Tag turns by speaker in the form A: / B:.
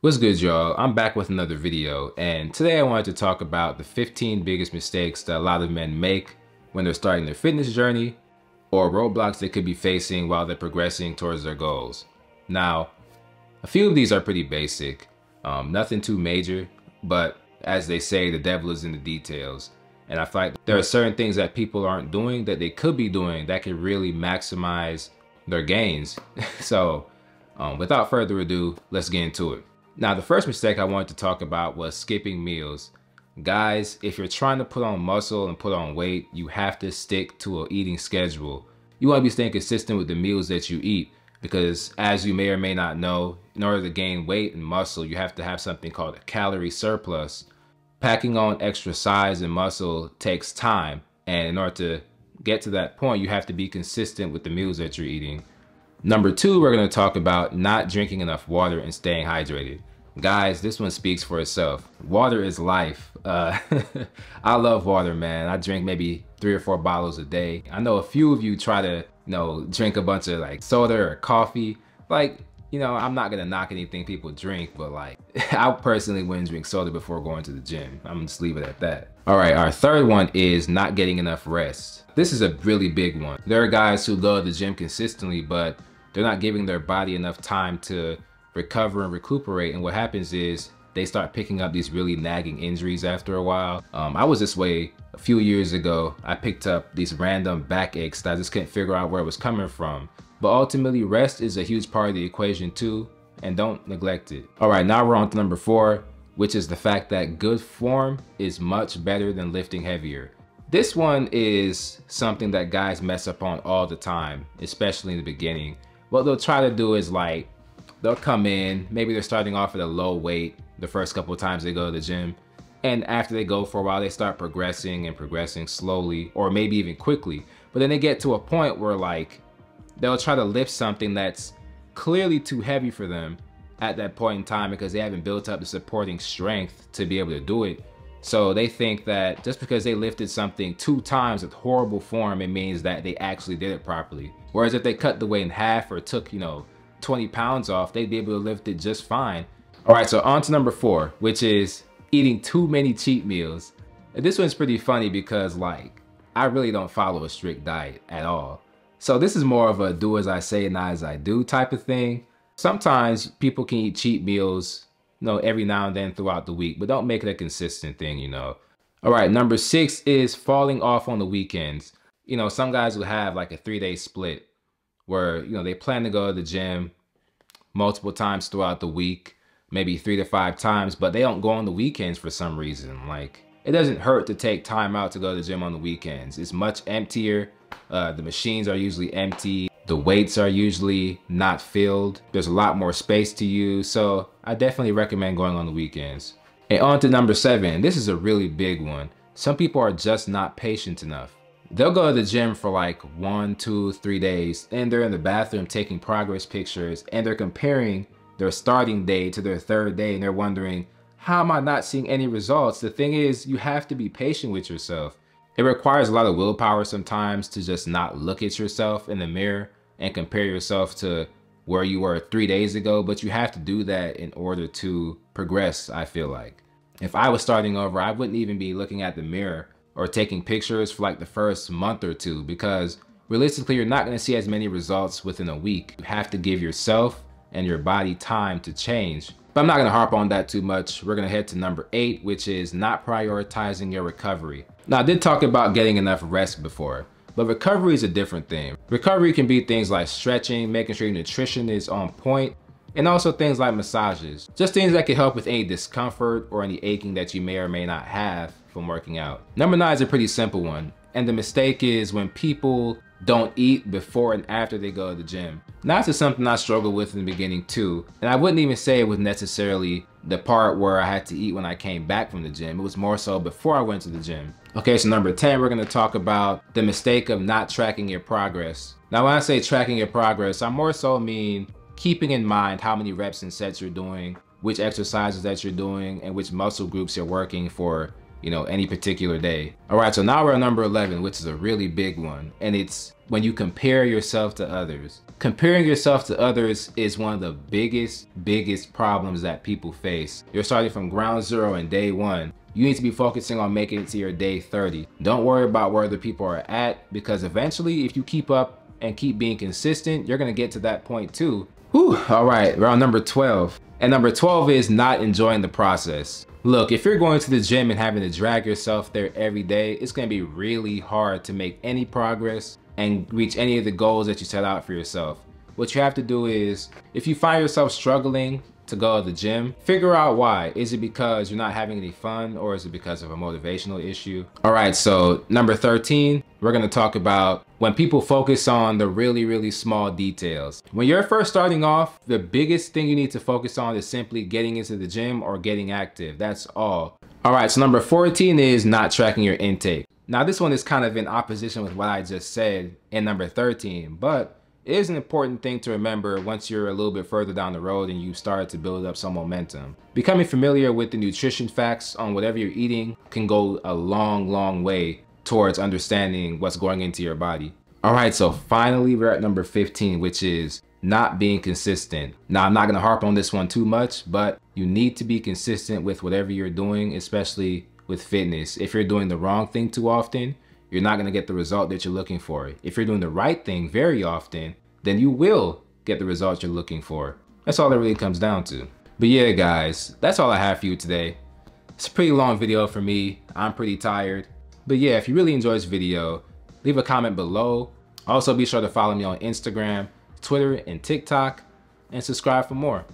A: What's good, y'all? I'm back with another video, and today I wanted to talk about the 15 biggest mistakes that a lot of men make when they're starting their fitness journey, or roadblocks they could be facing while they're progressing towards their goals. Now, a few of these are pretty basic, nothing too major, but as they say, the devil is in the details. And I feel like there are certain things that people aren't doing that they could be doing that could really maximize their gains. So, without further ado, let's get into it. Now, the first mistake I wanted to talk about was skipping meals. Guys, if you're trying to put on muscle and put on weight, you have to stick to an eating schedule. You want to be staying consistent with the meals that you eat because, as you may or may not know, in order to gain weight and muscle, you have to have something called a calorie surplus. Packing on extra size and muscle takes time, and in order to get to that point, you have to be consistent with the meals that you're eating. Number two, we're going to talk about not drinking enough water and staying hydrated. Guys, this one speaks for itself. Water is life. I love water, man. I drink maybe 3 or 4 bottles a day. I know a few of you try to, drink a bunch of like soda or coffee. I'm not gonna knock anything people drink, but I personally wouldn't drink soda before going to the gym. I'm gonna just leave it at that. All right, our third one is not getting enough rest. This is a really big one. There are guys who go to the gym consistently, but they're not giving their body enough time to recover and recuperate. And what happens is they start picking up these really nagging injuries after a while. I was this way a few years ago. I picked up these random back aches that I just couldn't figure out where it was coming from. But ultimately, rest is a huge part of the equation too, and don't neglect it. All right, now we're on to number 4, which is the fact that good form is much better than lifting heavier. This one is something that guys mess up on all the time, especially in the beginning. What they'll try to do is they'll come in, maybe they're starting off at a low weight the first couple of times they go to the gym. And after they go for a while, they start progressing and progressing slowly, or maybe even quickly. But then they get to a point where they'll try to lift something that's clearly too heavy for them at that point in time because they haven't built up the supporting strength to be able to do it. So they think that just because they lifted something 2 times with horrible form, it means that they actually did it properly. Whereas if they cut the weight in half or took, 20 pounds off, they'd be able to lift it just fine. All right, so on to number 4, which is eating too many cheat meals. This one's pretty funny because I really don't follow a strict diet at all. So this is more of a do as I say, not as I do type of thing. Sometimes people can eat cheat meals, every now and then throughout the week, but don't make it a consistent thing, All right, number 6 is falling off on the weekends. Some guys will have a 3-day split where, they plan to go to the gym multiple times throughout the week, maybe 3 to 5 times, but they don't go on the weekends for some reason. It doesn't hurt to take time out to go to the gym on the weekends. It's much emptier. The machines are usually empty. The weights are usually not filled. There's a lot more space to use. So I definitely recommend going on the weekends. And on to number 7. This is a really big one. Some people are just not patient enough. They'll go to the gym for 1, 2, 3 days, and they're in the bathroom taking progress pictures, and they're comparing their starting day to their 3rd day, and they're wondering, how am I not seeing any results? The thing is, you have to be patient with yourself. It requires a lot of willpower sometimes to just not look at yourself in the mirror and compare yourself to where you were 3 days ago, but you have to do that in order to progress, I feel like. If I was starting over, I wouldn't even be looking at the mirror or taking pictures for the first month or 2 because realistically, you're not going to see as many results within a week. You have to give yourself and your body time to change. But I'm not going to harp on that too much. We're going to head to number 8, which is not prioritizing your recovery. Now, I did talk about getting enough rest before, but recovery is a different thing. Recovery can be things like stretching, making sure your nutrition is on point, and also things like massages. Just things that can help with any discomfort or any aching that you may or may not have from working out. Number 9 is a pretty simple one, and the mistake is when people don't eat before and after they go to the gym. Now, this is something I struggled with in the beginning too, and I wouldn't even say it was necessarily the part where I had to eat when I came back from the gym. It was more so before I went to the gym. Okay, so number 10, we're gonna talk about the mistake of not tracking your progress. Now, when I say tracking your progress, I more so mean keeping in mind how many reps and sets you're doing, which exercises that you're doing, and which muscle groups you're working for, any particular day. All right, so now we're at number 11, which is a really big one, and it's when you compare yourself to others. Comparing yourself to others is one of the biggest problems that people face. You're starting from ground zero and day one. You need to be focusing on making it to your day 30. Don't worry about where other people are at, because eventually if you keep up and keep being consistent, you're gonna get to that point too. Whew, all right, we're on number 12. And number 12 is not enjoying the process. Look, if you're going to the gym and having to drag yourself there every day, it's gonna be really hard to make any progress and reach any of the goals that you set out for yourself. What you have to do is, if you find yourself struggling to go to the gym, figure out why. Is it because you're not having any fun, or is it because of a motivational issue? All right, so number 13, we're gonna talk about when people focus on the really small details. When you're first starting off, the biggest thing you need to focus on is simply getting into the gym or getting active. That's all. All right, so number 14 is not tracking your intake. Now this one is kind of in opposition with what I just said in number 13, but it is an important thing to remember once you're a little bit further down the road and you start to build up some momentum. Becoming familiar with the nutrition facts on whatever you're eating can go a long way towards understanding what's going into your body. All right, so finally we're at number 15, which is not being consistent. Now I'm not gonna harp on this one too much, but you need to be consistent with whatever you're doing, especially with fitness. If you're doing the wrong thing too often, you're not gonna get the result that you're looking for. If you're doing the right thing very often, then you will get the results you're looking for. That's all it really comes down to. But yeah, guys, that's all I have for you today. It's a pretty long video for me. I'm pretty tired. But yeah, if you really enjoyed this video, leave a comment below. Also, be sure to follow me on Instagram, Twitter, and TikTok, and subscribe for more.